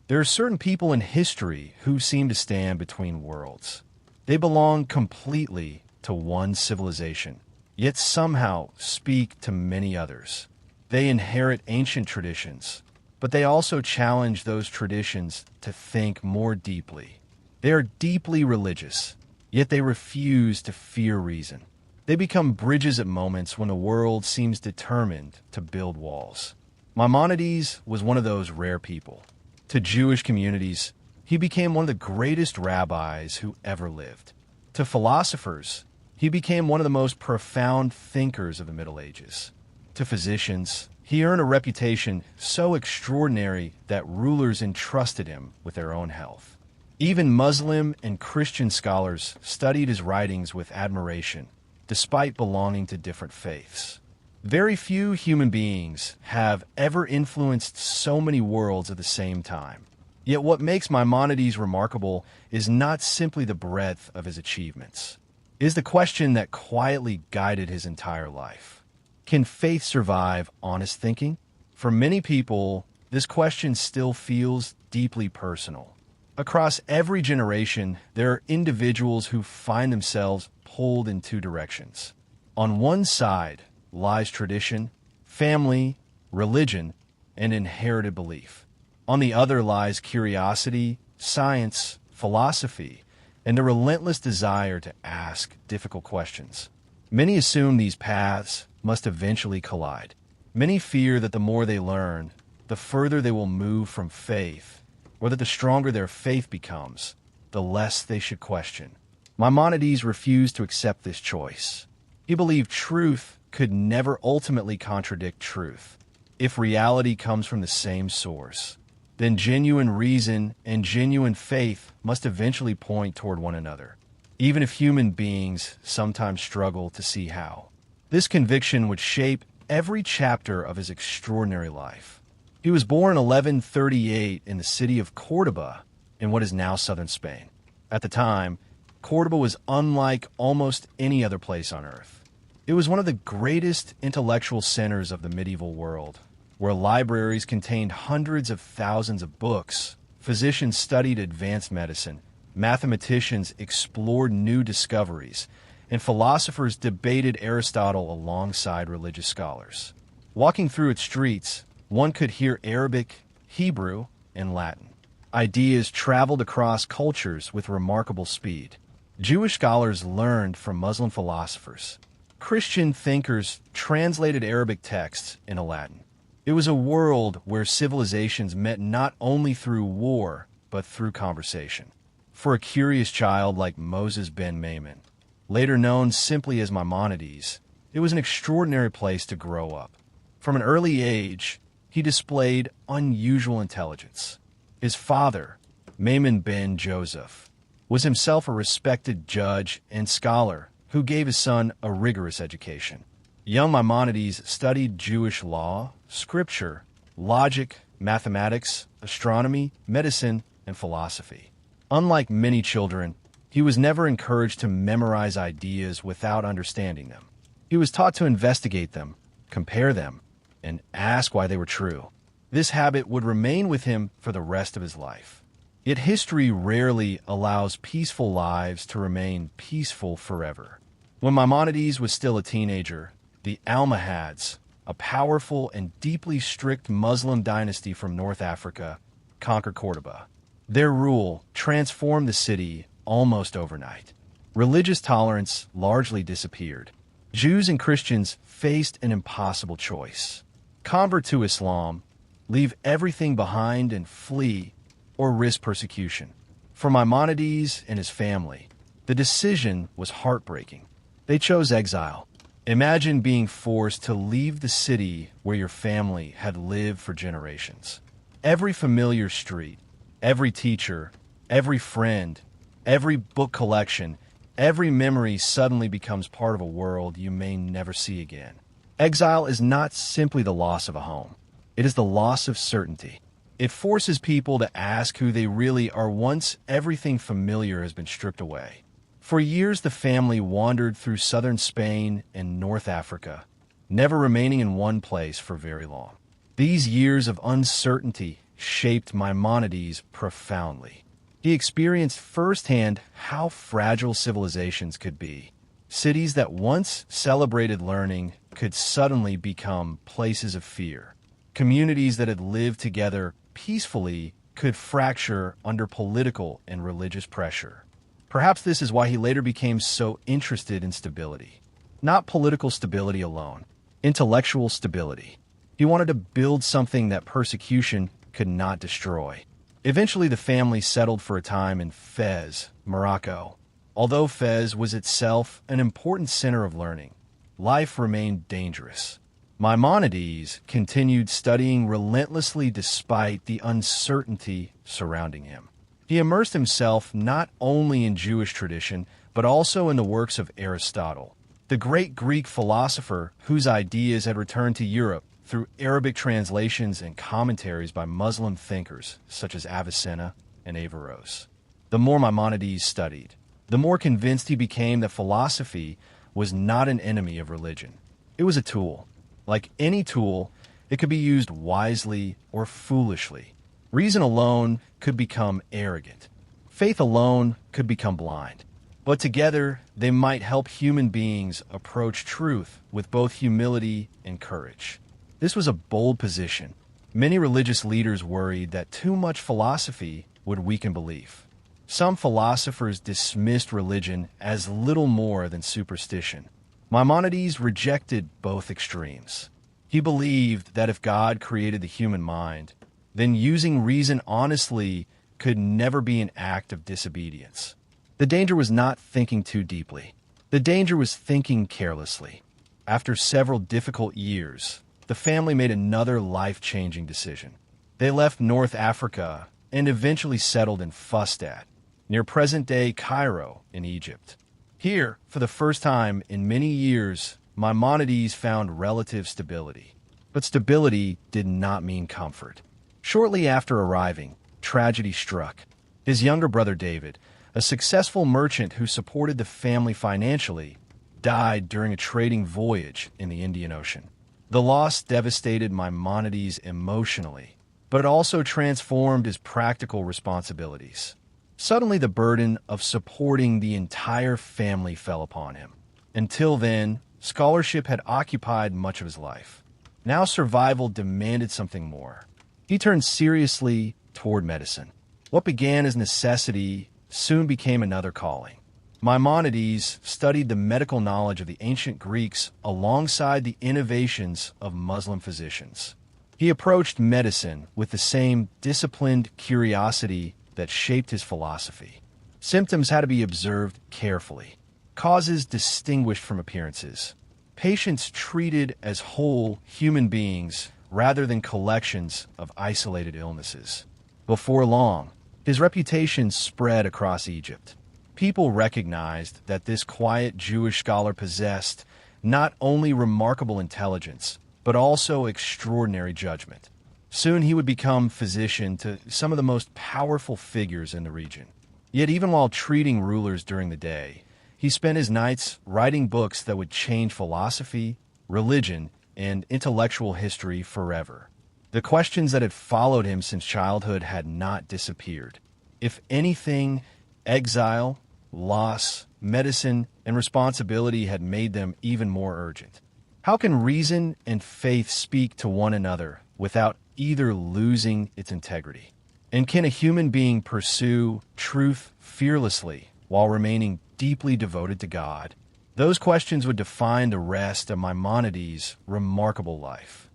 There are certain people in history who seem to stand between worlds. They belong completely to one civilization, yet somehow speak to many others. They inherit ancient traditions, but they also challenge those traditions to think more deeply. They are deeply religious, yet they refuse to fear reason. They become bridges at moments when the world seems determined to build walls. Maimonides was one of those rare people. To Jewish communities, he became one of the greatest rabbis who ever lived. To philosophers, he became one of the most profound thinkers of the Middle Ages. To physicians, he earned a reputation so extraordinary that rulers entrusted him with their own health. Even Muslim and Christian scholars studied his writings with admiration, despite belonging to different faiths. Very few human beings have ever influenced so many worlds at the same time. Yet what makes Maimonides remarkable is not simply the breadth of his achievements. It is the question that quietly guided his entire life. Can faith survive honest thinking? For many people, this question still feels deeply personal. Across every generation, there are individuals who find themselves pulled in two directions. On one side lies tradition, family, religion, and inherited belief. On the other lies curiosity, science, philosophy, and the relentless desire to ask difficult questions. Many assume these paths must eventually collide. Many fear that the more they learn, the further they will move from faith, or that the stronger their faith becomes, the less they should question. Maimonides refused to accept this choice. He believed truth could never ultimately contradict truth. If reality comes from the same source, then genuine reason and genuine faith must eventually point toward one another, even if human beings sometimes struggle to see how. This conviction would shape every chapter of his extraordinary life. He was born in 1138 in the city of Córdoba in what is now southern Spain. At the time, Córdoba was unlike almost any other place on earth. It was one of the greatest intellectual centers of the medieval world, where libraries contained hundreds of thousands of books, physicians studied advanced medicine, mathematicians explored new discoveries, and philosophers debated Aristotle alongside religious scholars. Walking through its streets, one could hear Arabic, Hebrew, and Latin. Ideas traveled across cultures with remarkable speed. Jewish scholars learned from Muslim philosophers. Christian thinkers translated Arabic texts into Latin. It was a world where civilizations met not only through war, but through conversation. For a curious child like Moses ben Maimon, later known simply as Maimonides, it was an extraordinary place to grow up. From an early age, he displayed unusual intelligence. His father, Maimon ben Joseph, was himself a respected judge and scholar who gave his son a rigorous education. Young Maimonides studied Jewish law, scripture, logic, mathematics, astronomy, medicine, and philosophy. Unlike many children, he was never encouraged to memorize ideas without understanding them. He was taught to investigate them, compare them, and ask why they were true. This habit would remain with him for the rest of his life. Yet history rarely allows peaceful lives to remain peaceful forever. When Maimonides was still a teenager, the Almohads, a powerful and deeply strict Muslim dynasty from North Africa, conquered Córdoba. Their rule transformed the city almost overnight. Religious tolerance largely disappeared. Jews and Christians faced an impossible choice: convert to Islam, leave everything behind and flee, or risk persecution. For Maimonides and his family, the decision was heartbreaking. They chose exile. Imagine being forced to leave the city where your family had lived for generations. Every familiar street, every teacher, every friend, every book collection, every memory suddenly becomes part of a world you may never see again. Exile is not simply the loss of a home. It is the loss of certainty. It forces people to ask who they really are once everything familiar has been stripped away. For years, the family wandered through southern Spain and North Africa, never remaining in one place for very long. These years of uncertainty shaped Maimonides profoundly. He experienced firsthand how fragile civilizations could be. Cities that once celebrated learning could suddenly become places of fear. Communities that had lived together peacefully could fracture under political and religious pressure. Perhaps this is why he later became so interested in stability. Not political stability alone, intellectual stability. He wanted to build something that persecution could not destroy. Eventually, the family settled for a time in Fez, Morocco. Although Fez was itself an important center of learning, life remained dangerous. Maimonides continued studying relentlessly despite the uncertainty surrounding him. He immersed himself not only in Jewish tradition, but also in the works of Aristotle, the great Greek philosopher whose ideas had returned to Europe through Arabic translations and commentaries by Muslim thinkers such as Avicenna and Averroes. The more Maimonides studied, the more convinced he became that philosophy was not an enemy of religion. It was a tool. Like any tool, it could be used wisely or foolishly. Reason alone could become arrogant. Faith alone could become blind. But together, they might help human beings approach truth with both humility and courage. This was a bold position. Many religious leaders worried that too much philosophy would weaken belief. Some philosophers dismissed religion as little more than superstition. Maimonides rejected both extremes. He believed that if God created the human mind, then using reason honestly could never be an act of disobedience. The danger was not thinking too deeply. The danger was thinking carelessly. After several difficult years, the family made another life-changing decision. They left North Africa and eventually settled in Fustat, near present-day Cairo in Egypt. Here, for the first time in many years, Maimonides found relative stability. But stability did not mean comfort. Shortly after arriving, tragedy struck. His younger brother David, a successful merchant who supported the family financially, died during a trading voyage in the Indian Ocean. The loss devastated Maimonides emotionally, but it also transformed his practical responsibilities. Suddenly, the burden of supporting the entire family fell upon him. Until then, scholarship had occupied much of his life. Now survival demanded something more. He turned seriously toward medicine. What began as necessity soon became another calling. Maimonides studied the medical knowledge of the ancient Greeks alongside the innovations of Muslim physicians. He approached medicine with the same disciplined curiosity that shaped his philosophy. Symptoms had to be observed carefully, causes distinguished from appearances, patients treated as whole human beings rather than collections of isolated illnesses. Before long, his reputation spread across Egypt. People recognized that this quiet Jewish scholar possessed not only remarkable intelligence, but also extraordinary judgment. Soon he would become physician to some of the most powerful figures in the region. Yet even while treating rulers during the day, he spent his nights writing books that would change philosophy, religion, and intellectual history forever. The questions that had followed him since childhood had not disappeared. If anything, exile, loss, medicine, and responsibility had made them even more urgent. How can reason and faith speak to one another without either losing its integrity? And can a human being pursue truth fearlessly while remaining deeply devoted to God? Those questions would define the rest of Maimonides' remarkable life.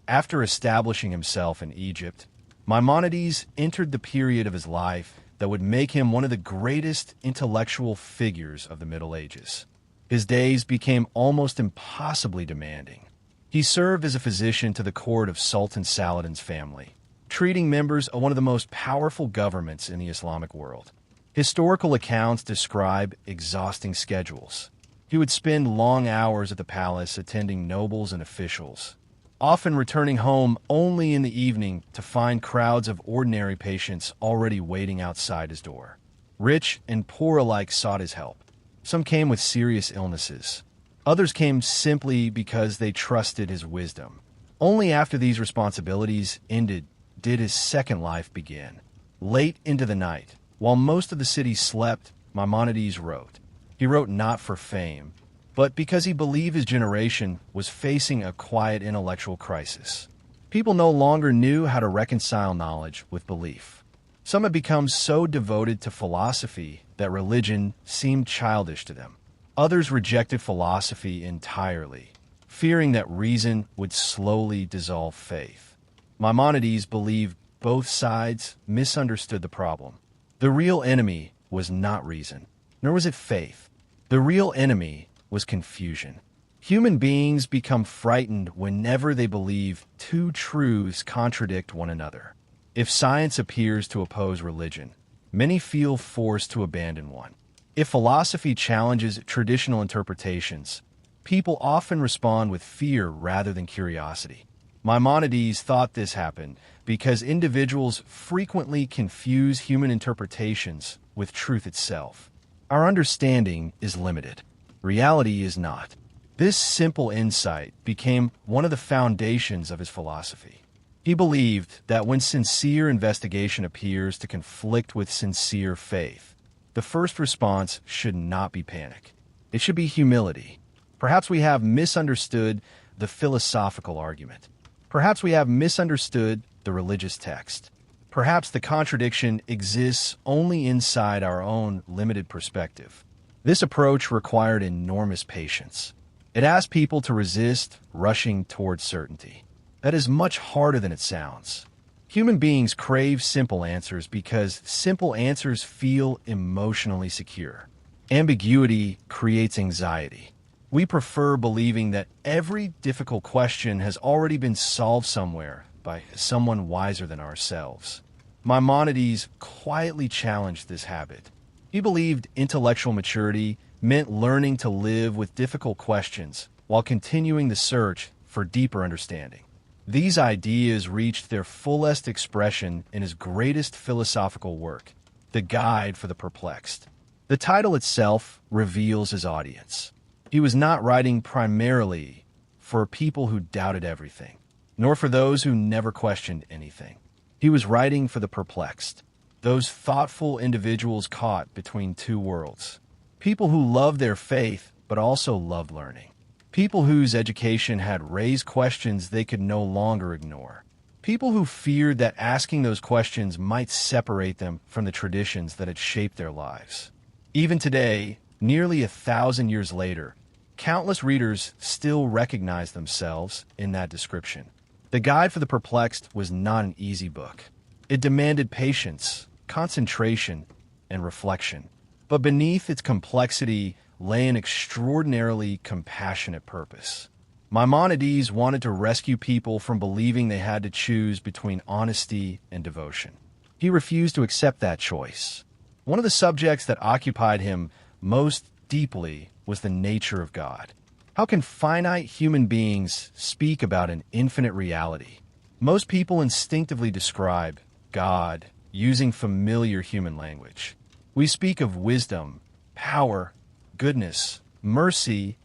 After establishing himself in Egypt, Maimonides entered the period of his life that would make him one of the greatest intellectual figures of the Middle Ages. His days became almost impossibly demanding. He served as a physician to the court of Sultan Saladin's family, treating members of one of the most powerful governments in the Islamic world. Historical accounts describe exhausting schedules. He would spend long hours at the palace attending nobles and officials, often returning home only in the evening to find crowds of ordinary patients already waiting outside his door. Rich and poor alike sought his help. Some came with serious illnesses. Others came simply because they trusted his wisdom. Only after these responsibilities ended did his second life begin. Late into the night, while most of the city slept, Maimonides wrote. He wrote not for fame, but because he believed his generation was facing a quiet intellectual crisis. People no longer knew how to reconcile knowledge with belief. Some had become so devoted to philosophy that religion seemed childish to them. Others rejected philosophy entirely, fearing that reason would slowly dissolve faith. Maimonides believed both sides misunderstood the problem. The real enemy was not reason, nor was it faith. The real enemy was confusion. Human beings become frightened whenever they believe two truths contradict one another. If science appears to oppose religion, many feel forced to abandon one. If philosophy challenges traditional interpretations, people often respond with fear rather than curiosity. Maimonides thought this happened because individuals frequently confuse human interpretations with truth itself. Our understanding is limited. Reality is not. This simple insight became one of the foundations of his philosophy. He believed that when sincere investigation appears to conflict with sincere faith, the first response should not be panic. It should be humility. Perhaps we have misunderstood the philosophical argument. Perhaps we have misunderstood the religious text. Perhaps the contradiction exists only inside our own limited perspective. This approach required enormous patience. It asked people to resist rushing toward certainty. That is much harder than it sounds. Human beings crave simple answers because simple answers feel emotionally secure. Ambiguity creates anxiety. We prefer believing that every difficult question has already been solved somewhere by someone wiser than ourselves. Maimonides quietly challenged this habit. He believed intellectual maturity meant learning to live with difficult questions while continuing the search for deeper understanding. These ideas reached their fullest expression in his greatest philosophical work, The Guide for the Perplexed. The title itself reveals his audience. He was not writing primarily for people who doubted everything, nor for those who never questioned anything. He was writing for the perplexed, those thoughtful individuals caught between two worlds. People who loved their faith but also loved learning. People whose education had raised questions they could no longer ignore. People who feared that asking those questions might separate them from the traditions that had shaped their lives. Even today, nearly 1,000 years later, countless readers still recognize themselves in that description. The Guide for the Perplexed was not an easy book. It demanded patience, concentration, and reflection. But beneath its complexity lay an extraordinarily compassionate purpose. Maimonides wanted to rescue people from believing they had to choose between honesty and devotion. He refused to accept that choice. One of the subjects that occupied him most deeply was the nature of God. How can finite human beings speak about an infinite reality? Most people instinctively describe God using familiar human language. We speak of wisdom, power, goodness, mercy,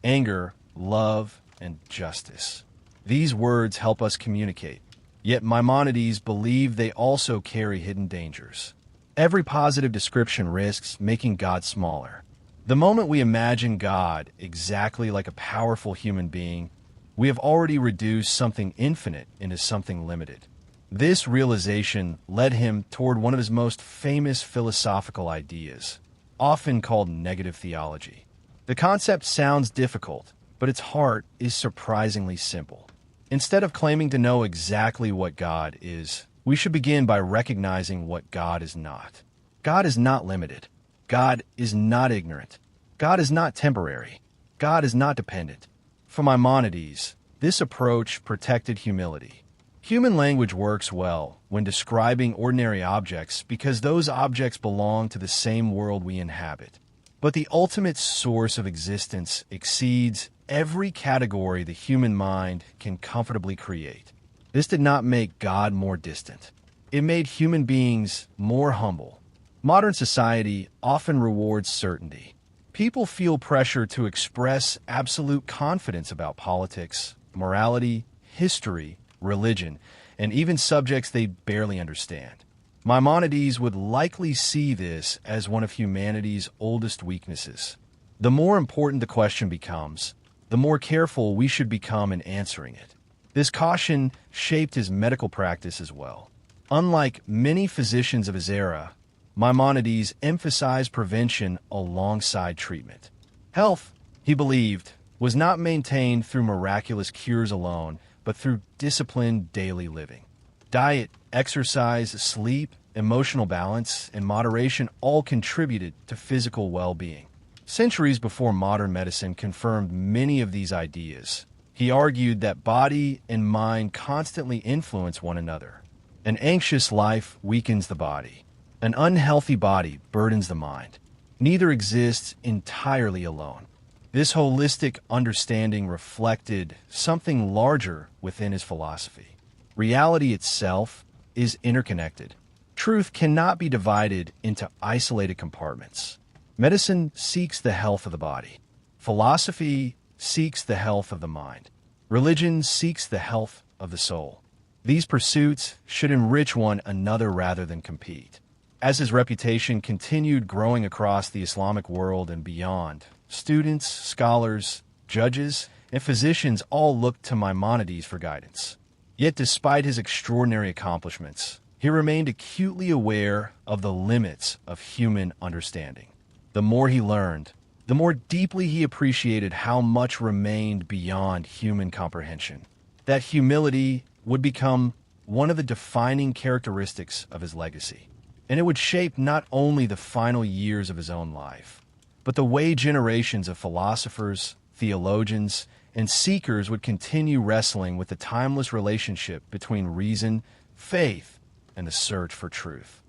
anger, love, and justice. These words help us communicate, yet Maimonides believed they also carry hidden dangers. Every positive description risks making God smaller. The moment we imagine God exactly like a powerful human being, we have already reduced something infinite into something limited. This realization led him toward one of his most famous philosophical ideas, often called negative theology. The concept sounds difficult, but its heart is surprisingly simple. Instead of claiming to know exactly what God is, we should begin by recognizing what God is not. God is not limited. God is not ignorant. God is not temporary. God is not dependent. For Maimonides, this approach protected humility. Human language works well when describing ordinary objects because those objects belong to the same world we inhabit. But the ultimate source of existence exceeds every category the human mind can comfortably create. This did not make God more distant. It made human beings more humble. Modern society often rewards certainty. People feel pressure to express absolute confidence about politics, morality, history, religion, and even subjects they barely understand. Maimonides would likely see this as one of humanity's oldest weaknesses. The more important the question becomes, the more careful we should become in answering it. This caution shaped his medical practice as well. Unlike many physicians of his era, Maimonides emphasized prevention alongside treatment. Health, he believed, was not maintained through miraculous cures alone, but through disciplined daily living. Diet, exercise, sleep, emotional balance, and moderation all contributed to physical well-being. Centuries before modern medicine confirmed many of these ideas. He argued that body and mind constantly influence one another. An anxious life weakens the body. An unhealthy body burdens the mind. Neither exists entirely alone. This holistic understanding reflected something larger within his philosophy. Reality itself is interconnected. Truth cannot be divided into isolated compartments. Medicine seeks the health of the body. Philosophy seeks the health of the mind. Religion seeks the health of the soul. These pursuits should enrich one another rather than compete. As his reputation continued growing across the Islamic world and beyond, students, scholars, judges, and physicians all looked to Maimonides for guidance. Yet despite his extraordinary accomplishments, he remained acutely aware of the limits of human understanding. The more he learned, the more deeply he appreciated how much remained beyond human comprehension. That humility would become one of the defining characteristics of his legacy, and it would shape not only the final years of his own life, but the way generations of philosophers, theologians, and seekers would continue wrestling with the timeless relationship between reason, faith, and the search for truth.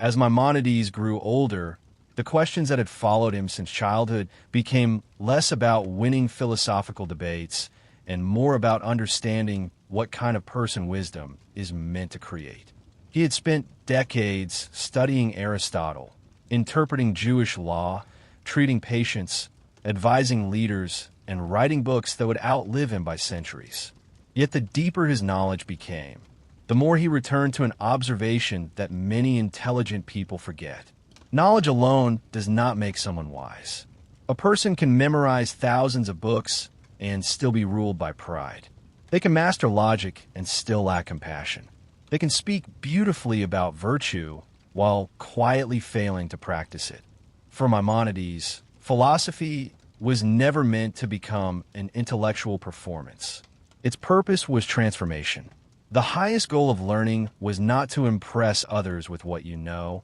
As Maimonides grew older, the questions that had followed him since childhood became less about winning philosophical debates and more about understanding what kind of person wisdom is meant to create. He had spent decades studying Aristotle, interpreting Jewish law, treating patients, advising leaders, and writing books that would outlive him by centuries. Yet the deeper his knowledge became, the more he returned to an observation that many intelligent people forget. Knowledge alone does not make someone wise. A person can memorize thousands of books and still be ruled by pride. They can master logic and still lack compassion. They can speak beautifully about virtue while quietly failing to practice it. For Maimonides, philosophy was never meant to become an intellectual performance. Its purpose was transformation. The highest goal of learning was not to impress others with what you know,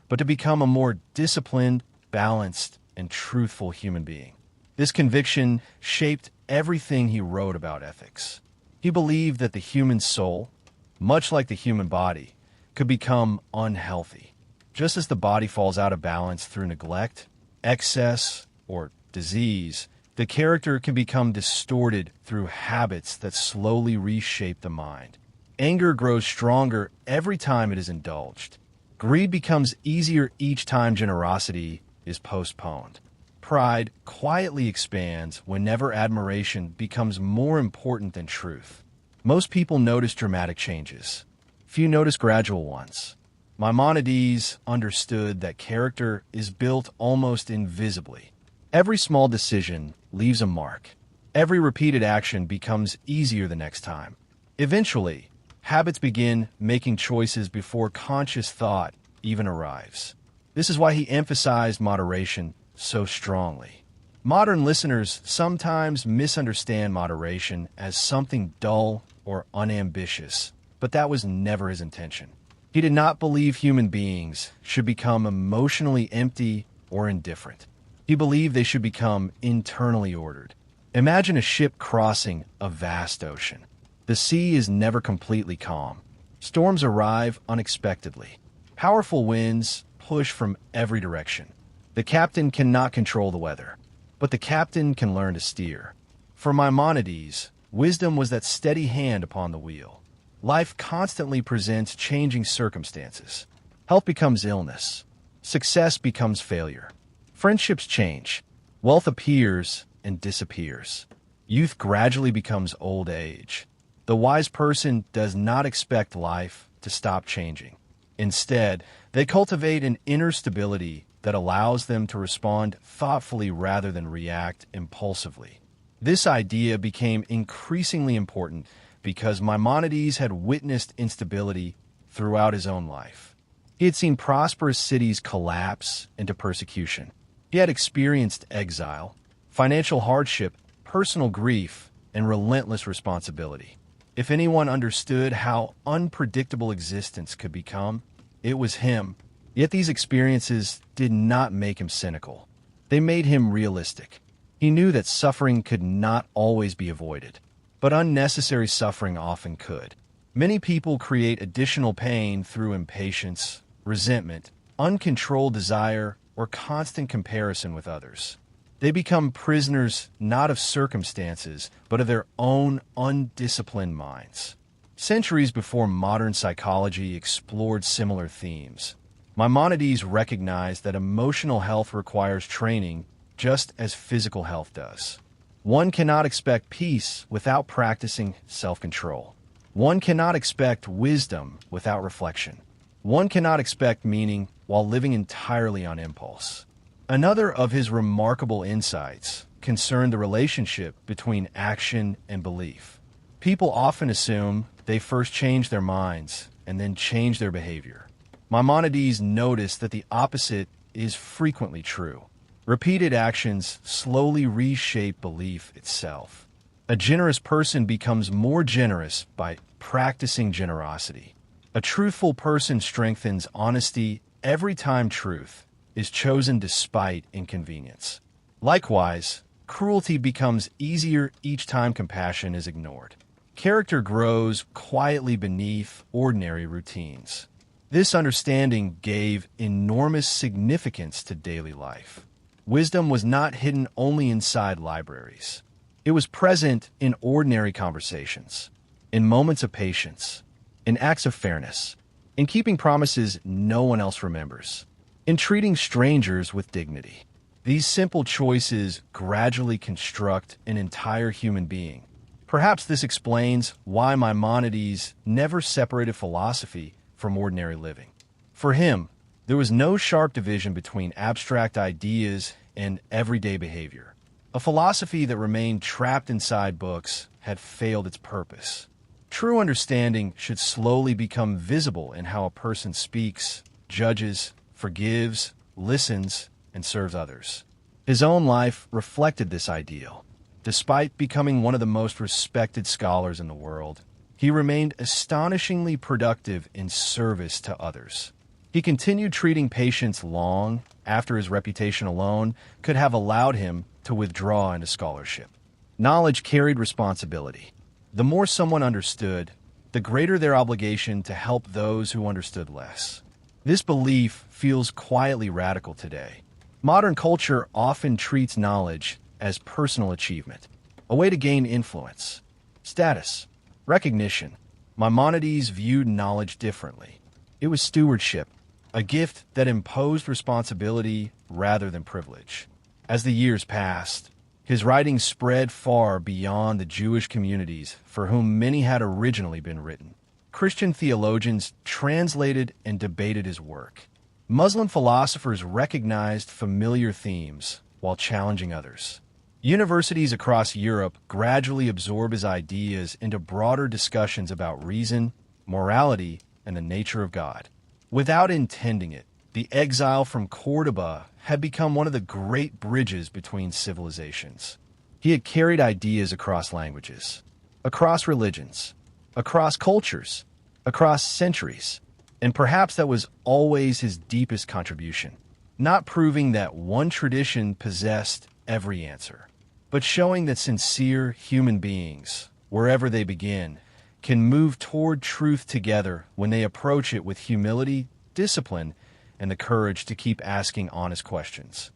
but to become a more disciplined, balanced, and truthful human being. This conviction shaped everything he wrote about ethics. He believed that the human soul, much like the human body, could become unhealthy. Just as the body falls out of balance through neglect, excess, or disease, the character can become distorted through habits that slowly reshape the mind. Anger grows stronger every time it is indulged. Greed becomes easier each time generosity is postponed. Pride quietly expands whenever admiration becomes more important than truth. Most people notice dramatic changes. Few notice gradual ones. Maimonides understood that character is built almost invisibly. Every small decision leaves a mark. Every repeated action becomes easier the next time. Eventually, habits begin making choices before conscious thought even arrives. This is why he emphasized moderation so strongly. Modern listeners sometimes misunderstand moderation as something dull or unambitious, but that was never his intention. He did not believe human beings should become emotionally empty or indifferent. He believed they should become internally ordered. Imagine a ship crossing a vast ocean. The sea is never completely calm. Storms arrive unexpectedly. Powerful winds push from every direction. The captain cannot control the weather, but the captain can learn to steer. For Maimonides, wisdom was that steady hand upon the wheel. Life constantly presents changing circumstances. Health becomes illness. Success becomes failure. Friendships change. Wealth appears and disappears. Youth gradually becomes old age. The wise person does not expect life to stop changing. Instead, they cultivate an inner stability that allows them to respond thoughtfully rather than react impulsively. This idea became increasingly important because Maimonides had witnessed instability throughout his own life. He had seen prosperous cities collapse into persecution. He had experienced exile, financial hardship, personal grief, and relentless responsibility. If anyone understood how unpredictable existence could become, it was him. Yet these experiences did not make him cynical. They made him realistic. He knew that suffering could not always be avoided, but unnecessary suffering often could. Many people create additional pain through impatience, resentment, uncontrolled desire, or constant comparison with others. They become prisoners not of circumstances, but of their own undisciplined minds. Centuries before modern psychology explored similar themes, Maimonides recognized that emotional health requires training just as physical health does. One cannot expect peace without practicing self-control. One cannot expect wisdom without reflection. One cannot expect meaning while living entirely on impulse. Another of his remarkable insights concerned the relationship between action and belief. People often assume they first change their minds and then change their behavior. Maimonides noticed that the opposite is frequently true. Repeated actions slowly reshape belief itself. A generous person becomes more generous by practicing generosity. A truthful person strengthens honesty every time truth is chosen despite inconvenience. Likewise, cruelty becomes easier each time compassion is ignored. Character grows quietly beneath ordinary routines. This understanding gave enormous significance to daily life. Wisdom was not hidden only inside libraries. It was present in ordinary conversations, in moments of patience, in acts of fairness, in keeping promises no one else remembers, in treating strangers with dignity. These simple choices gradually construct an entire human being. Perhaps this explains why Maimonides never separated philosophy from ordinary living. For him, there was no sharp division between abstract ideas and everyday behavior. A philosophy that remained trapped inside books had failed its purpose. True understanding should slowly become visible in how a person speaks, judges, forgives, listens, and serves others. His own life reflected this ideal. Despite becoming one of the most respected scholars in the world, he remained astonishingly productive in service to others. He continued treating patients long after his reputation alone could have allowed him to withdraw into scholarship. Knowledge carried responsibility. The more someone understood, the greater their obligation to help those who understood less. This belief feels quietly radical today. Modern culture often treats knowledge as personal achievement, a way to gain influence, status, recognition. Maimonides viewed knowledge differently. It was stewardship, a gift that imposed responsibility rather than privilege. As the years passed, his writings spread far beyond the Jewish communities for whom many had originally been written. Christian theologians translated and debated his work. Muslim philosophers recognized familiar themes while challenging others. Universities across Europe gradually absorbed his ideas into broader discussions about reason, morality, and the nature of God. Without intending it, the exile from Córdoba had become one of the great bridges between civilizations. He had carried ideas across languages, across religions, across cultures, across centuries, and perhaps that was always his deepest contribution, not proving that one tradition possessed every answer, but showing that sincere human beings, wherever they begin, can move toward truth together when they approach it with humility, discipline, and the courage to keep asking honest questions.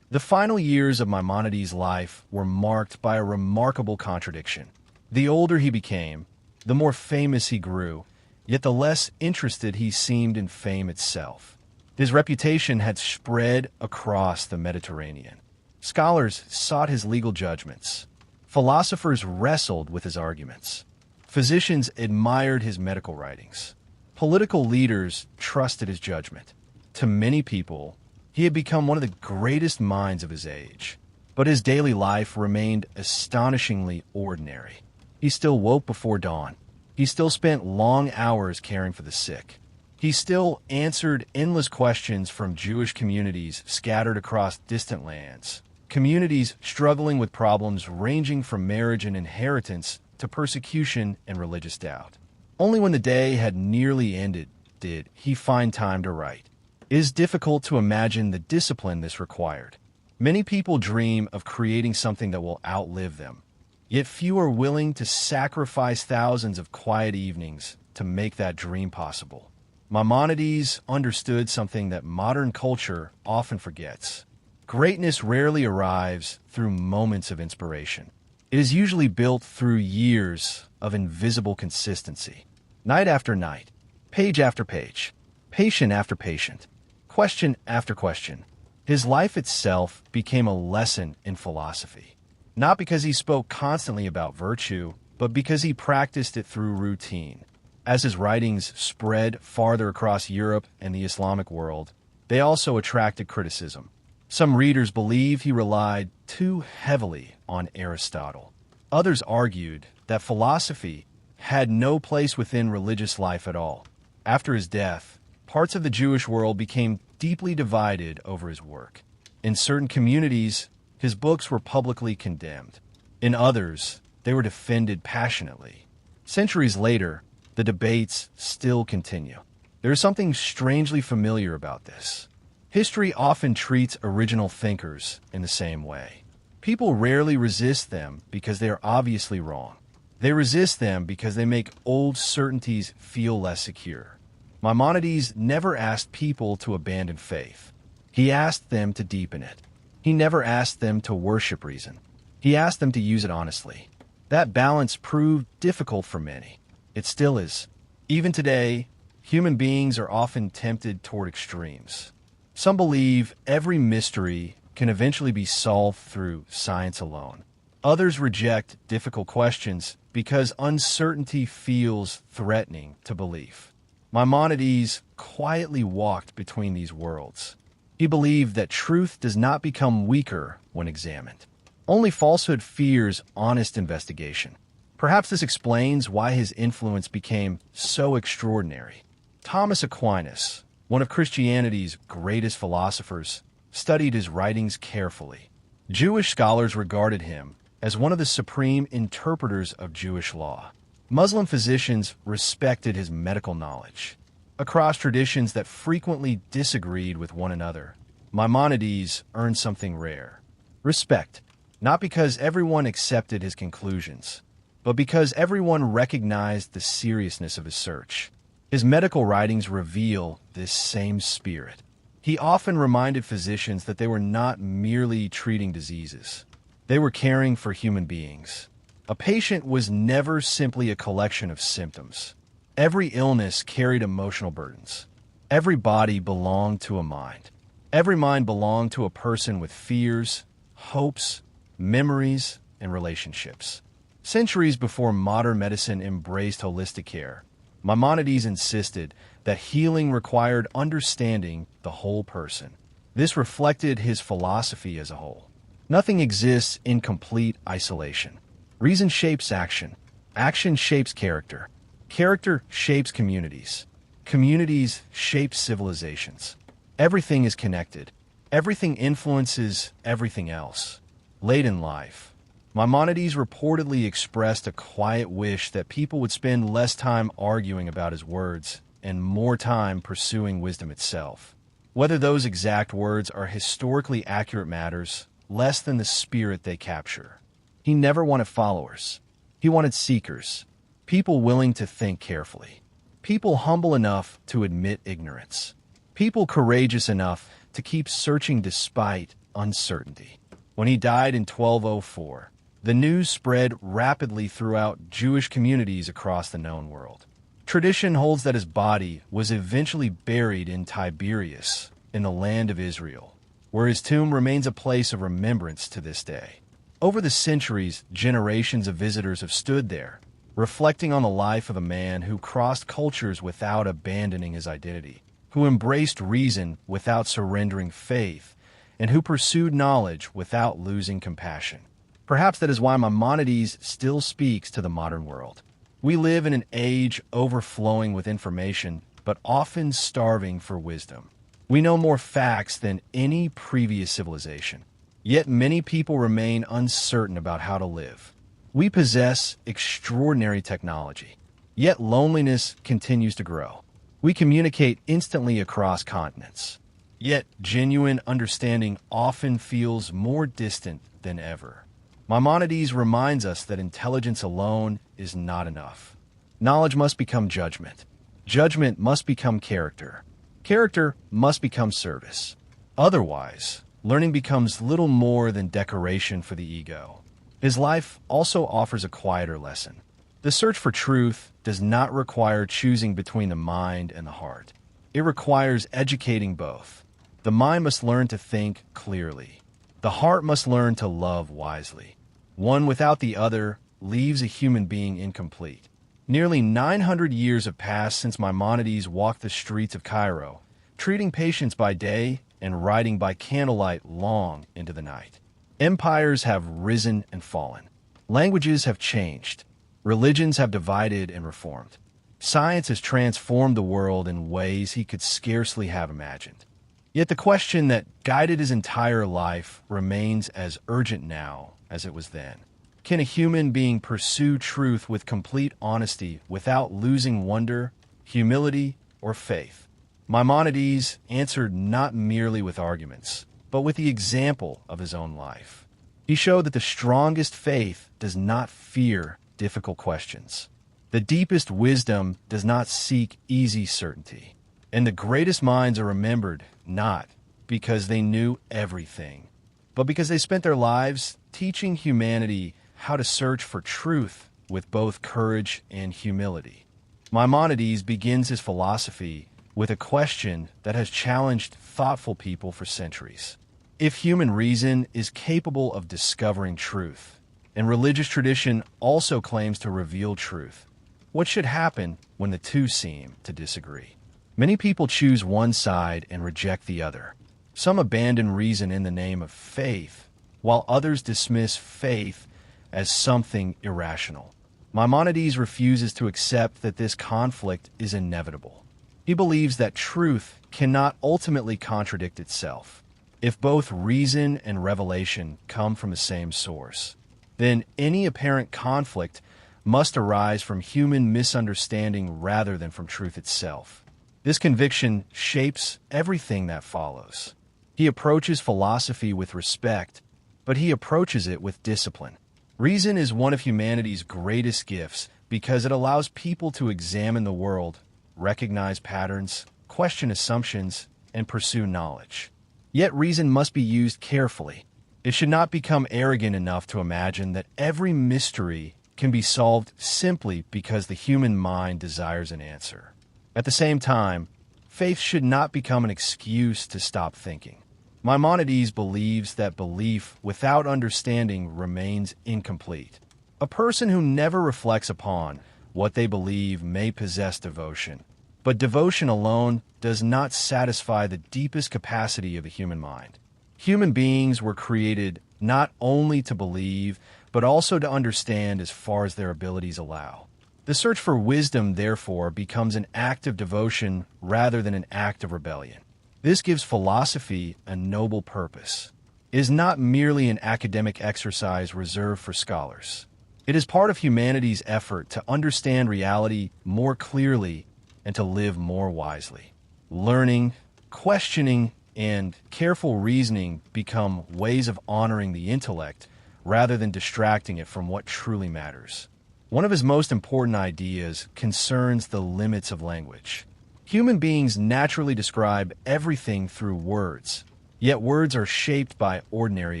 The final years of Maimonides' life were marked by a remarkable contradiction. The older he became, the more famous he grew, yet the less interested he seemed in fame itself. His reputation had spread across the Mediterranean. Scholars sought his legal judgments. Philosophers wrestled with his arguments. Physicians admired his medical writings. Political leaders trusted his judgment. To many people, he had become one of the greatest minds of his age. But his daily life remained astonishingly ordinary. He still woke before dawn. He still spent long hours caring for the sick. He still answered endless questions from Jewish communities scattered across distant lands, communities struggling with problems ranging from marriage and inheritance to persecution and religious doubt. Only when the day had nearly ended did he find time to write. It is difficult to imagine the discipline this required. Many people dream of creating something that will outlive them, yet few are willing to sacrifice thousands of quiet evenings to make that dream possible. Maimonides understood something that modern culture often forgets. Greatness rarely arrives through moments of inspiration. It is usually built through years of invisible consistency. Night after night, page after page, patient after patient, question after question. His life itself became a lesson in philosophy. Not because he spoke constantly about virtue, but because he practiced it through routine. As his writings spread farther across Europe and the Islamic world, they also attracted criticism. Some readers believe he relied too heavily on Aristotle. Others argued that philosophy had no place within religious life at all. After his death, parts of the Jewish world became deeply divided over his work. In certain communities, his books were publicly condemned. In others, they were defended passionately. Centuries later, the debates still continue. There is something strangely familiar about this. History often treats original thinkers in the same way. People rarely resist them because they are obviously wrong. They resist them because they make old certainties feel less secure. Maimonides never asked people to abandon faith. He asked them to deepen it. He never asked them to worship reason. He asked them to use it honestly. That balance proved difficult for many. It still is. Even today, human beings are often tempted toward extremes. Some believe every mystery can eventually be solved through science alone. Others reject difficult questions because uncertainty feels threatening to belief. Maimonides quietly walked between these worlds. He believed that truth does not become weaker when examined. Only falsehood fears honest investigation. Perhaps this explains why his influence became so extraordinary. Thomas Aquinas, one of Christianity's greatest philosophers, studied his writings carefully. Jewish scholars regarded him as one of the supreme interpreters of Jewish law. Muslim physicians respected his medical knowledge. Across traditions that frequently disagreed with one another, Maimonides earned something rare: respect, not because everyone accepted his conclusions, but because everyone recognized the seriousness of his search. His medical writings reveal this same spirit. He often reminded physicians that they were not merely treating diseases. They were caring for human beings. A patient was never simply a collection of symptoms. Every illness carried emotional burdens. Every body belonged to a mind. Every mind belonged to a person with fears, hopes, memories, and relationships. Centuries before modern medicine embraced holistic care, Maimonides insisted that healing required understanding the whole person. This reflected his philosophy as a whole. Nothing exists in complete isolation. Reason shapes action. Action shapes character. Character shapes communities. Communities shape civilizations. Everything is connected. Everything influences everything else. Late in life, Maimonides reportedly expressed a quiet wish that people would spend less time arguing about his words and more time pursuing wisdom itself. Whether those exact words are historically accurate matters less than the spirit they capture. He never wanted followers. He wanted seekers, people willing to think carefully, people humble enough to admit ignorance, people courageous enough to keep searching despite uncertainty. When he died in 1204, the news spread rapidly throughout Jewish communities across the known world. Tradition holds that his body was eventually buried in Tiberias, in the land of Israel, where his tomb remains a place of remembrance to this day. Over the centuries, generations of visitors have stood there, reflecting on the life of a man who crossed cultures without abandoning his identity, who embraced reason without surrendering faith, and who pursued knowledge without losing compassion. Perhaps that is why Maimonides still speaks to the modern world. We live in an age overflowing with information, but often starving for wisdom. We know more facts than any previous civilization, yet many people remain uncertain about how to live. We possess extraordinary technology, yet loneliness continues to grow. We communicate instantly across continents, yet genuine understanding often feels more distant than ever. Maimonides reminds us that intelligence alone is not enough. Knowledge must become judgment. Judgment must become character. Character must become service. Otherwise, learning becomes little more than decoration for the ego. His life also offers a quieter lesson. The search for truth does not require choosing between the mind and the heart. It requires educating both. The mind must learn to think clearly. The heart must learn to love wisely. One without the other leaves a human being incomplete. Nearly 900 years have passed since Maimonides walked the streets of Cairo, treating patients by day and writing by candlelight long into the night. Empires have risen and fallen. Languages have changed. Religions have divided and reformed. Science has transformed the world in ways he could scarcely have imagined. Yet the question that guided his entire life remains as urgent now as it was then. Can a human being pursue truth with complete honesty without losing wonder, humility, or faith? Maimonides answered not merely with arguments, but with the example of his own life. He showed that the strongest faith does not fear difficult questions. The deepest wisdom does not seek easy certainty. And the greatest minds are remembered not because they knew everything, but because they spent their lives teaching humanity how to search for truth with both courage and humility. Maimonides begins his philosophy with a question that has challenged thoughtful people for centuries. If human reason is capable of discovering truth, and religious tradition also claims to reveal truth, what should happen when the two seem to disagree? Many people choose one side and reject the other. Some abandon reason in the name of faith, while others dismiss faith as something irrational. Maimonides refuses to accept that this conflict is inevitable. He believes that truth cannot ultimately contradict itself. If both reason and revelation come from the same source, then any apparent conflict must arise from human misunderstanding rather than from truth itself. This conviction shapes everything that follows. He approaches philosophy with respect, but he approaches it with discipline. Reason is one of humanity's greatest gifts because it allows people to examine the world, recognize patterns, question assumptions, and pursue knowledge. Yet reason must be used carefully. It should not become arrogant enough to imagine that every mystery can be solved simply because the human mind desires an answer. At the same time, faith should not become an excuse to stop thinking. Maimonides believes that belief without understanding remains incomplete. A person who never reflects upon what they believe may possess devotion, but devotion alone does not satisfy the deepest capacity of the human mind. Human beings were created not only to believe, but also to understand as far as their abilities allow. The search for wisdom, therefore, becomes an act of devotion rather than an act of rebellion. This gives philosophy a noble purpose. It is not merely an academic exercise reserved for scholars. It is part of humanity's effort to understand reality more clearly and to live more wisely. Learning, questioning, and careful reasoning become ways of honoring the intellect rather than distracting it from what truly matters. One of his most important ideas concerns the limits of language. Human beings naturally describe everything through words, yet words are shaped by ordinary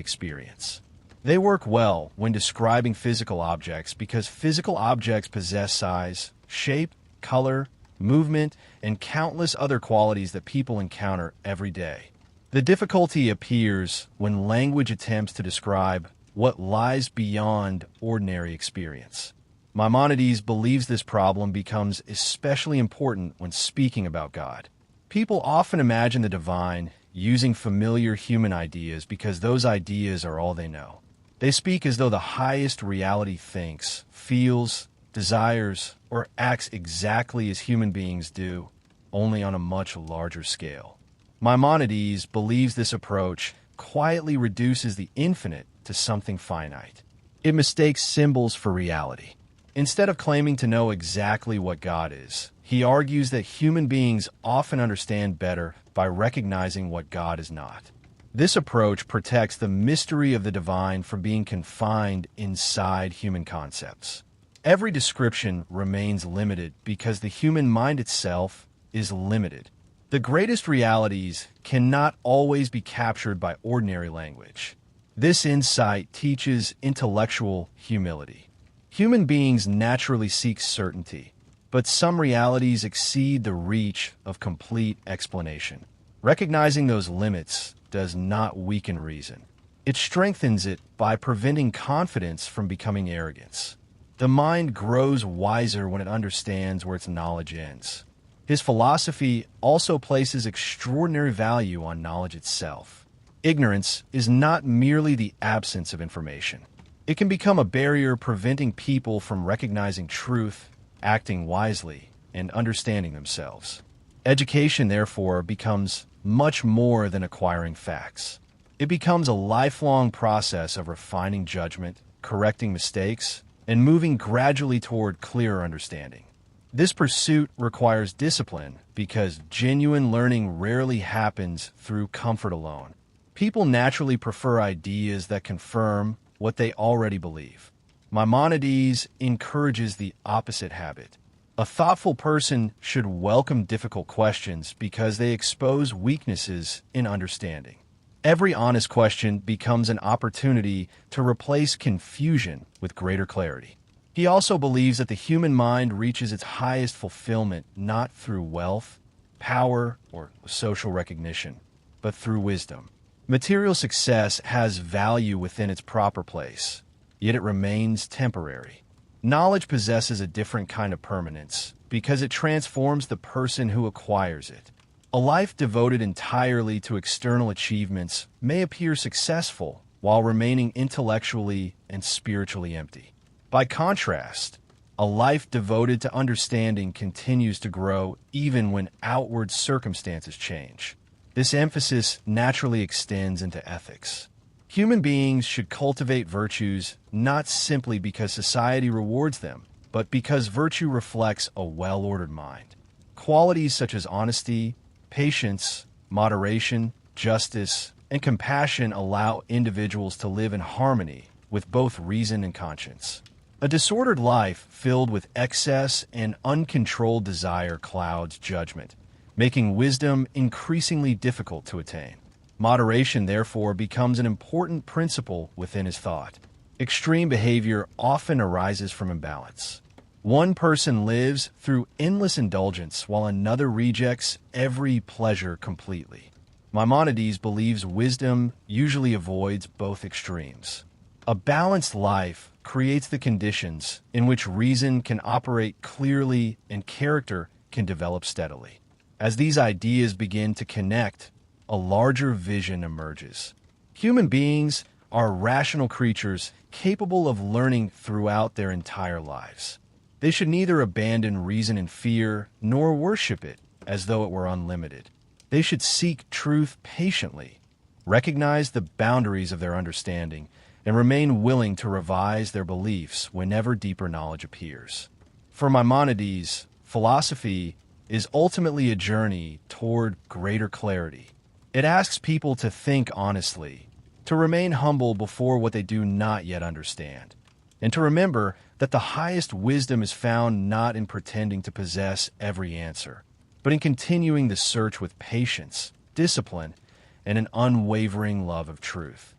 experience. They work well when describing physical objects because physical objects possess size, shape, color, movement, and countless other qualities that people encounter every day. The difficulty appears when language attempts to describe what lies beyond ordinary experience. Maimonides believes this problem becomes especially important when speaking about God. People often imagine the divine using familiar human ideas because those ideas are all they know. They speak as though the highest reality thinks, feels, desires, or acts exactly as human beings do, only on a much larger scale. Maimonides believes this approach quietly reduces the infinite to something finite. It mistakes symbols for reality. Instead of claiming to know exactly what God is, he argues that human beings often understand better by recognizing what God is not. This approach protects the mystery of the divine from being confined inside human concepts. Every description remains limited because the human mind itself is limited. The greatest realities cannot always be captured by ordinary language. This insight teaches intellectual humility. Human beings naturally seek certainty, but some realities exceed the reach of complete explanation. Recognizing those limits does not weaken reason. It strengthens it by preventing confidence from becoming arrogance. The mind grows wiser when it understands where its knowledge ends. His philosophy also places extraordinary value on knowledge itself. Ignorance is not merely the absence of information. It can become a barrier preventing people from recognizing truth, acting wisely, and understanding themselves. Education, therefore, becomes much more than acquiring facts. It becomes a lifelong process of refining judgment, correcting mistakes, and moving gradually toward clearer understanding. This pursuit requires discipline because genuine learning rarely happens through comfort alone. People naturally prefer ideas that confirm what they already believe. Maimonides encourages the opposite habit. A thoughtful person should welcome difficult questions because they expose weaknesses in understanding. Every honest question becomes an opportunity to replace confusion with greater clarity. He also believes that the human mind reaches its highest fulfillment not through wealth, power, or social recognition, but through wisdom. Material success has value within its proper place, yet it remains temporary. Knowledge possesses a different kind of permanence because it transforms the person who acquires it. A life devoted entirely to external achievements may appear successful while remaining intellectually and spiritually empty. By contrast, a life devoted to understanding continues to grow even when outward circumstances change. This emphasis naturally extends into ethics. Human beings should cultivate virtues not simply because society rewards them, but because virtue reflects a well-ordered mind. Qualities such as honesty, patience, moderation, justice, and compassion allow individuals to live in harmony with both reason and conscience. A disordered life filled with excess and uncontrolled desire clouds judgment, making wisdom increasingly difficult to attain. Moderation, therefore, becomes an important principle within his thought. Extreme behavior often arises from imbalance. One person lives through endless indulgence while another rejects every pleasure completely. Maimonides believes wisdom usually avoids both extremes. A balanced life creates the conditions in which reason can operate clearly and character can develop steadily. As these ideas begin to connect, a larger vision emerges. Human beings are rational creatures capable of learning throughout their entire lives. They should neither abandon reason in fear nor worship it as though it were unlimited. They should seek truth patiently, recognize the boundaries of their understanding, and remain willing to revise their beliefs whenever deeper knowledge appears. For Maimonides, philosophy is ultimately a journey toward greater clarity. It asks people to think honestly, to remain humble before what they do not yet understand, and to remember that the highest wisdom is found not in pretending to possess every answer, but in continuing the search with patience, discipline, and an unwavering love of truth.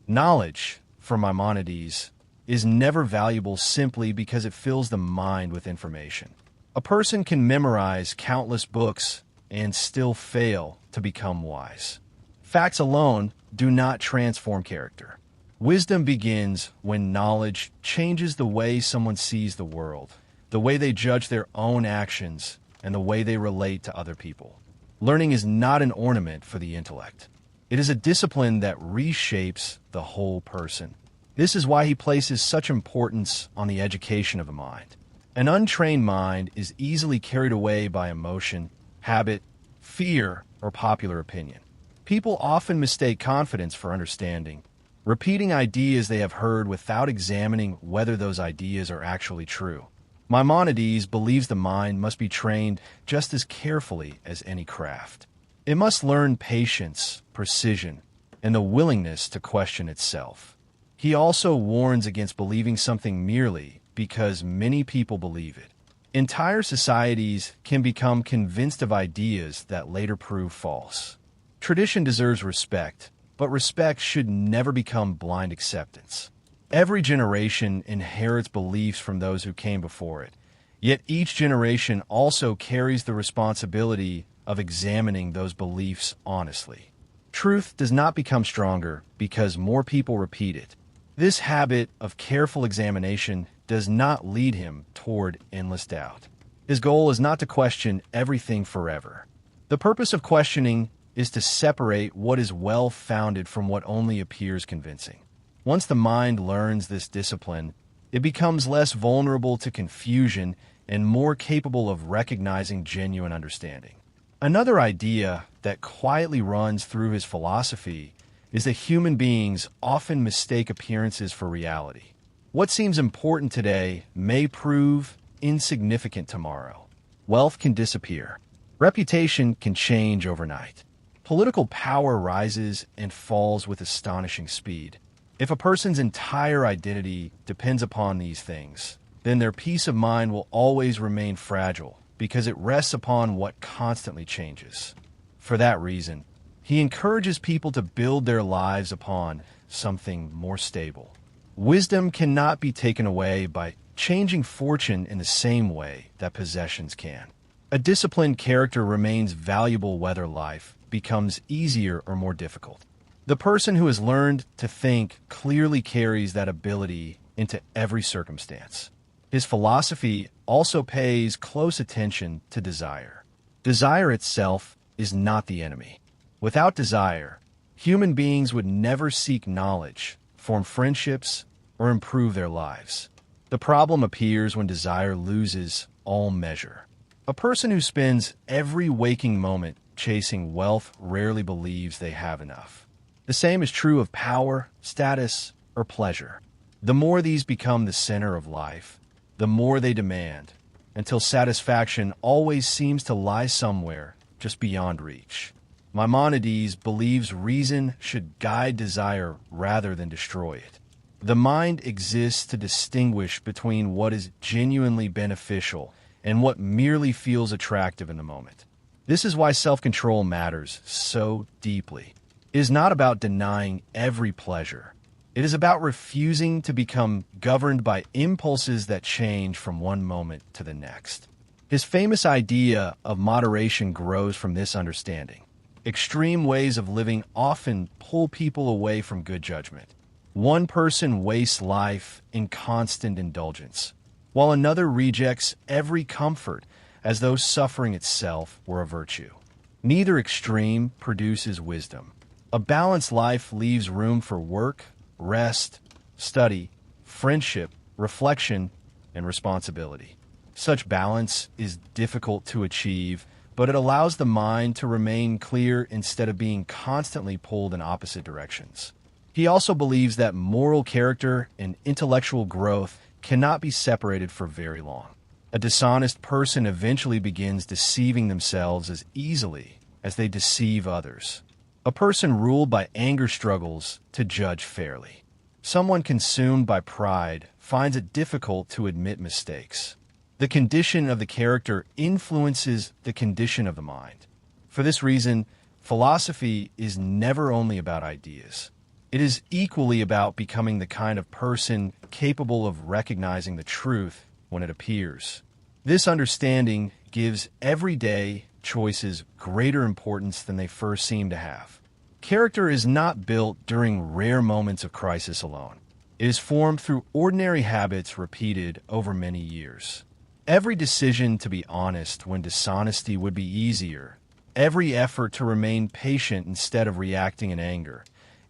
Knowledge, for Maimonides, is never valuable simply because it fills the mind with information. A person can memorize countless books and still fail to become wise. Facts alone do not transform character. Wisdom begins when knowledge changes the way someone sees the world, the way they judge their own actions, and the way they relate to other people. Learning is not an ornament for the intellect. It is a discipline that reshapes the whole person. This is why he places such importance on the education of the mind. An untrained mind is easily carried away by emotion, habit, fear, or popular opinion. People often mistake confidence for understanding, repeating ideas they have heard without examining whether those ideas are actually true. Maimonides believes the mind must be trained just as carefully as any craft. It must learn patience, precision, and the willingness to question itself. He also warns against believing something merely because many people believe it. Entire societies can become convinced of ideas that later prove false. Tradition deserves respect, but respect should never become blind acceptance. Every generation inherits beliefs from those who came before it, yet each generation also carries the responsibility of examining those beliefs honestly. Truth does not become stronger because more people repeat it. This habit of careful examination does not lead him toward endless doubt. His goal is not to question everything forever. The purpose of questioning is to separate what is well-founded from what only appears convincing. Once the mind learns this discipline, it becomes less vulnerable to confusion and more capable of recognizing genuine understanding. Another idea that quietly runs through his philosophy is that human beings often mistake appearances for reality. What seems important today may prove insignificant tomorrow. Wealth can disappear. Reputation can change overnight. Political power rises and falls with astonishing speed. If a person's entire identity depends upon these things, then their peace of mind will always remain fragile because it rests upon what constantly changes. For that reason, he encourages people to build their lives upon something more stable. Wisdom cannot be taken away by changing fortune in the same way that possessions can. A disciplined character remains valuable whether life becomes easier or more difficult. The person who has learned to think clearly carries that ability into every circumstance. His philosophy also pays close attention to desire. Desire itself is not the enemy. Without desire, human beings would never seek knowledge, form friendships, or improve their lives. The problem appears when desire loses all measure. A person who spends every waking moment chasing wealth rarely believes they have enough. The same is true of power, status, or pleasure. The more these become the center of life, the more they demand, until satisfaction always seems to lie somewhere just beyond reach. Maimonides believes reason should guide desire rather than destroy it. The mind exists to distinguish between what is genuinely beneficial and what merely feels attractive in the moment. This is why self-control matters so deeply. It is not about denying every pleasure. It is about refusing to become governed by impulses that change from one moment to the next. His famous idea of moderation grows from this understanding. Extreme ways of living often pull people away from good judgment. One person wastes life in constant indulgence, while another rejects every comfort as though suffering itself were a virtue. Neither extreme produces wisdom. A balanced life leaves room for work, rest, study, friendship, reflection, and responsibility. Such balance is difficult to achieve, but it allows the mind to remain clear instead of being constantly pulled in opposite directions. He also believes that moral character and intellectual growth cannot be separated for very long. A dishonest person eventually begins deceiving themselves as easily as they deceive others. A person ruled by anger struggles to judge fairly. Someone consumed by pride finds it difficult to admit mistakes. The condition of the character influences the condition of the mind. For this reason, philosophy is never only about ideas. It is equally about becoming the kind of person capable of recognizing the truth when it appears. This understanding gives everyday choices greater importance than they first seem to have. Character is not built during rare moments of crisis alone. It is formed through ordinary habits repeated over many years. Every decision to be honest when dishonesty would be easier, every effort to remain patient instead of reacting in anger,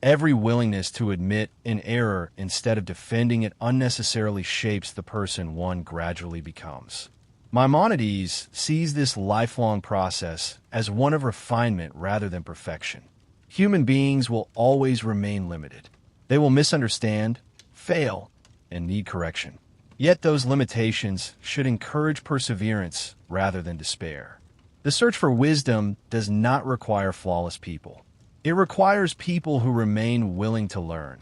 every willingness to admit an error instead of defending it unnecessarily shapes the person one gradually becomes. Maimonides sees this lifelong process as one of refinement rather than perfection. Human beings will always remain limited. They will misunderstand, fail, and need correction. Yet those limitations should encourage perseverance rather than despair. The search for wisdom does not require flawless people. It requires people who remain willing to learn,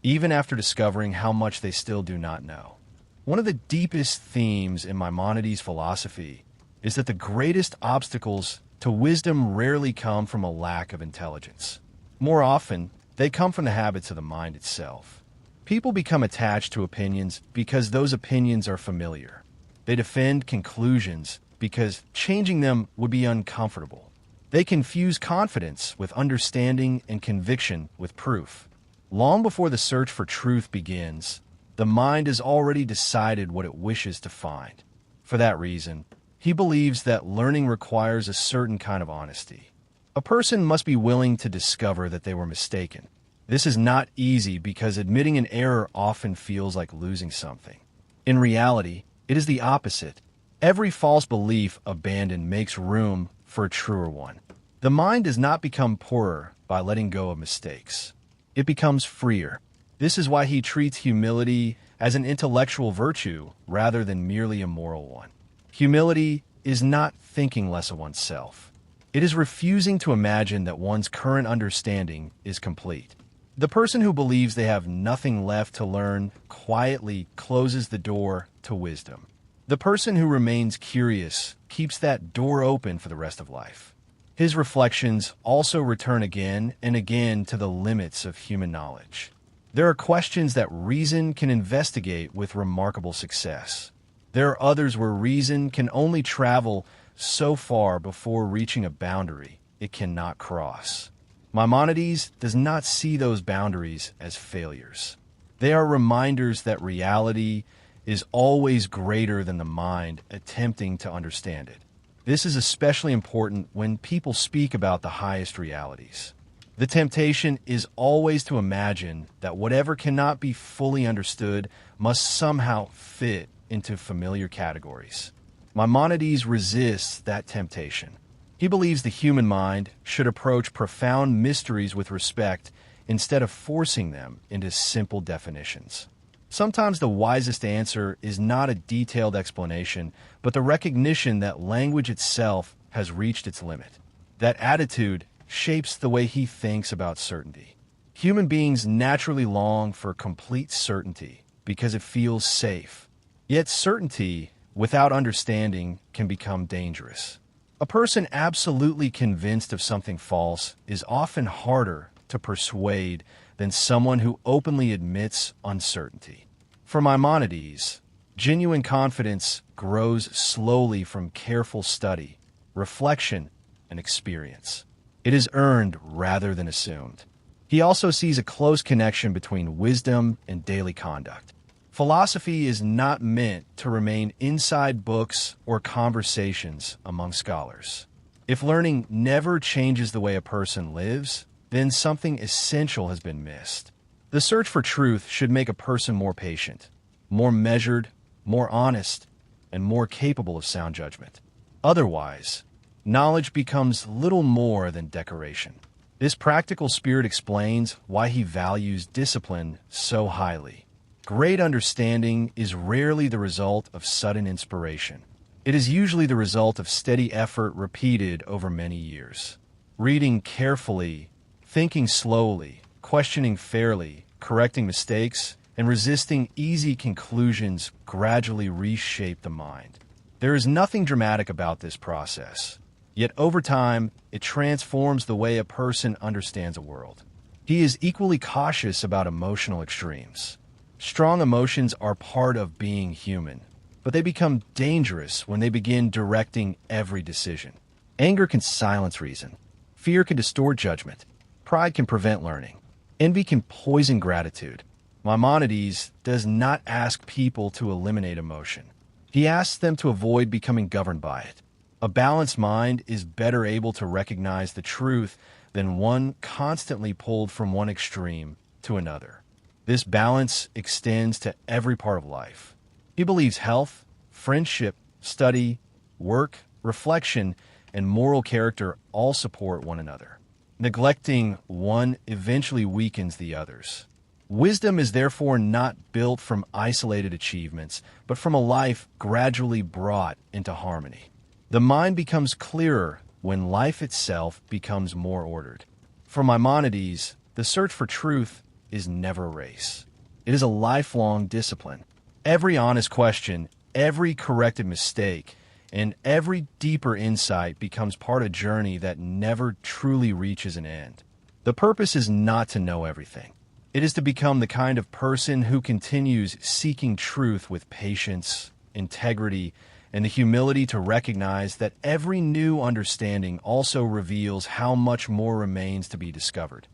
even after discovering how much they still do not know. One of the deepest themes in Maimonides' philosophy is that the greatest obstacles to wisdom rarely come from a lack of intelligence. More often, they come from the habits of the mind itself. People become attached to opinions because those opinions are familiar. They defend conclusions because changing them would be uncomfortable. They confuse confidence with understanding and conviction with proof. Long before the search for truth begins, the mind has already decided what it wishes to find. For that reason, he believes that learning requires a certain kind of honesty. A person must be willing to discover that they were mistaken. This is not easy because admitting an error often feels like losing something. In reality, it is the opposite. Every false belief abandoned makes room for a truer one. The mind does not become poorer by letting go of mistakes. It becomes freer. This is why he treats humility as an intellectual virtue rather than merely a moral one. Humility is not thinking less of oneself. It is refusing to imagine that one's current understanding is complete. The person who believes they have nothing left to learn quietly closes the door to wisdom. The person who remains curious keeps that door open for the rest of life. His reflections also return again and again to the limits of human knowledge. There are questions that reason can investigate with remarkable success. There are others where reason can only travel so far before reaching a boundary it cannot cross. Maimonides does not see those boundaries as failures. They are reminders that reality is always greater than the mind attempting to understand it. This is especially important when people speak about the highest realities. The temptation is always to imagine that whatever cannot be fully understood must somehow fit into familiar categories. Maimonides resists that temptation. He believes the human mind should approach profound mysteries with respect instead of forcing them into simple definitions. Sometimes the wisest answer is not a detailed explanation, but the recognition that language itself has reached its limit. That attitude shapes the way he thinks about certainty. Human beings naturally long for complete certainty because it feels safe. Yet certainty without understanding can become dangerous. A person absolutely convinced of something false is often harder to persuade than someone who openly admits uncertainty. For Maimonides, genuine confidence grows slowly from careful study, reflection, and experience. It is earned rather than assumed. He also sees a close connection between wisdom and daily conduct. Philosophy is not meant to remain inside books or conversations among scholars. If learning never changes the way a person lives, then something essential has been missed. The search for truth should make a person more patient, more measured, more honest, and more capable of sound judgment. Otherwise, knowledge becomes little more than decoration. This practical spirit explains why he values discipline so highly. Great understanding is rarely the result of sudden inspiration. It is usually the result of steady effort repeated over many years. Reading carefully, thinking slowly, questioning fairly, correcting mistakes, and resisting easy conclusions gradually reshape the mind. There is nothing dramatic about this process. Yet over time, it transforms the way a person understands a world. He is equally cautious about emotional extremes. Strong emotions are part of being human, but they become dangerous when they begin directing every decision. Anger can silence reason. Fear can distort judgment. Pride can prevent learning. Envy can poison gratitude. Maimonides does not ask people to eliminate emotion. He asks them to avoid becoming governed by it. A balanced mind is better able to recognize the truth than one constantly pulled from one extreme to another. This balance extends to every part of life. He believes health, friendship, study, work, reflection, and moral character all support one another. Neglecting one eventually weakens the others. Wisdom is therefore not built from isolated achievements, but from a life gradually brought into harmony. The mind becomes clearer when life itself becomes more ordered. For Maimonides, the search for truth is never a race. It is a lifelong discipline. Every honest question, every corrected mistake, and every deeper insight becomes part of a journey that never truly reaches an end. The purpose is not to know everything. It is to become the kind of person who continues seeking truth with patience, integrity, and the humility to recognize that every new understanding also reveals how much more remains to be discovered.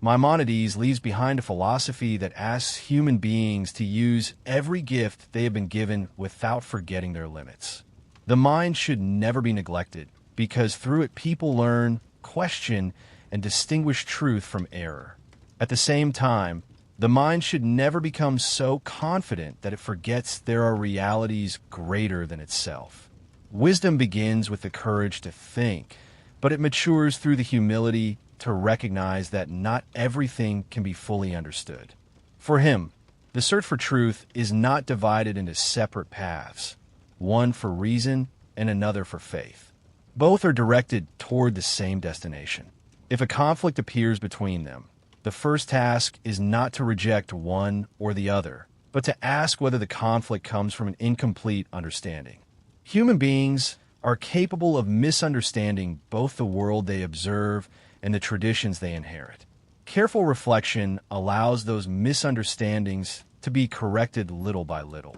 Maimonides leaves behind a philosophy that asks human beings to use every gift they have been given without forgetting their limits. The mind should never be neglected, because through it people learn, question, and distinguish truth from error. At the same time, the mind should never become so confident that it forgets there are realities greater than itself. Wisdom begins with the courage to think, but it matures through the humility to recognize that not everything can be fully understood. For him, the search for truth is not divided into separate paths, one for reason and another for faith. Both are directed toward the same destination. If a conflict appears between them, the first task is not to reject one or the other, but to ask whether the conflict comes from an incomplete understanding. Human beings are capable of misunderstanding both the world they observe and the traditions they inherit. Careful reflection allows those misunderstandings to be corrected little by little.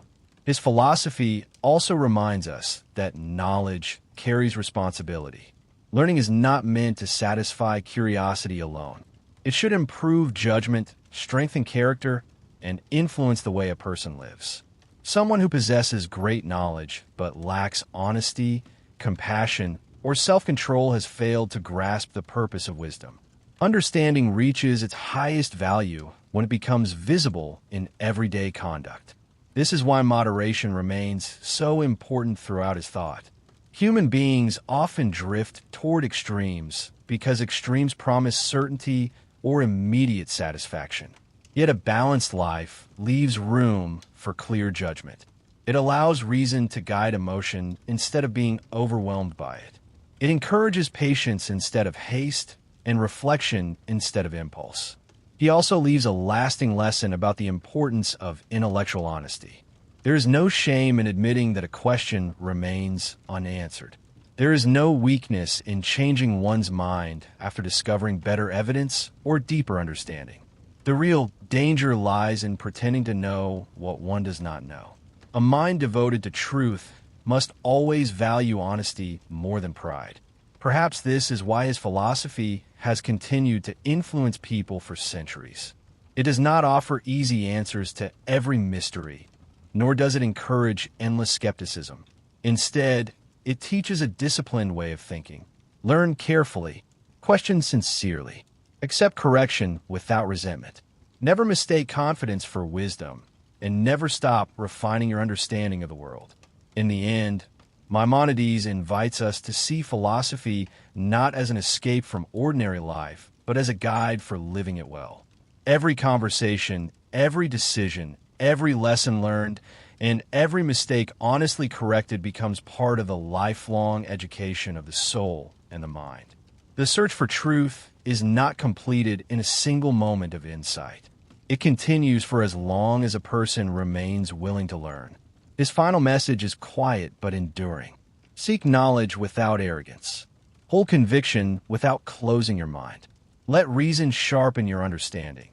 His philosophy also reminds us that knowledge carries responsibility. Learning is not meant to satisfy curiosity alone. It should improve judgment, strengthen character, and influence the way a person lives. Someone who possesses great knowledge but lacks honesty, compassion, or self-control has failed to grasp the purpose of wisdom. Understanding reaches its highest value when it becomes visible in everyday conduct. This is why moderation remains so important throughout his thought. Human beings often drift toward extremes because extremes promise certainty or immediate satisfaction. Yet a balanced life leaves room for clear judgment. It allows reason to guide emotion instead of being overwhelmed by it. It encourages patience instead of haste and reflection instead of impulse. He also leaves a lasting lesson about the importance of intellectual honesty. There is no shame in admitting that a question remains unanswered. There is no weakness in changing one's mind after discovering better evidence or deeper understanding. The real danger lies in pretending to know what one does not know. A mind devoted to truth must always value honesty more than pride. Perhaps this is why his philosophy has continued to influence people for centuries. It does not offer easy answers to every mystery, nor does it encourage endless skepticism. Instead, it teaches a disciplined way of thinking. Learn carefully, question sincerely, accept correction without resentment. Never mistake confidence for wisdom, and never stop refining your understanding of the world. In the end, Maimonides invites us to see philosophy not as an escape from ordinary life, but as a guide for living it well. Every conversation, every decision, every lesson learned, and every mistake honestly corrected becomes part of the lifelong education of the soul and the mind. The search for truth is not completed in a single moment of insight. It continues for as long as a person remains willing to learn. His final message is quiet but enduring. Seek knowledge without arrogance. Hold conviction without closing your mind. Let reason sharpen your understanding.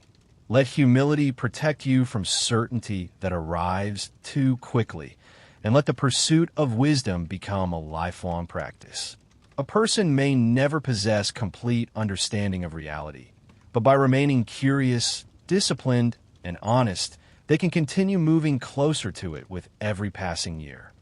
Let humility protect you from certainty that arrives too quickly, and let the pursuit of wisdom become a lifelong practice. A person may never possess complete understanding of reality, But by remaining curious, disciplined, and honest, they can continue moving closer to it with every passing year.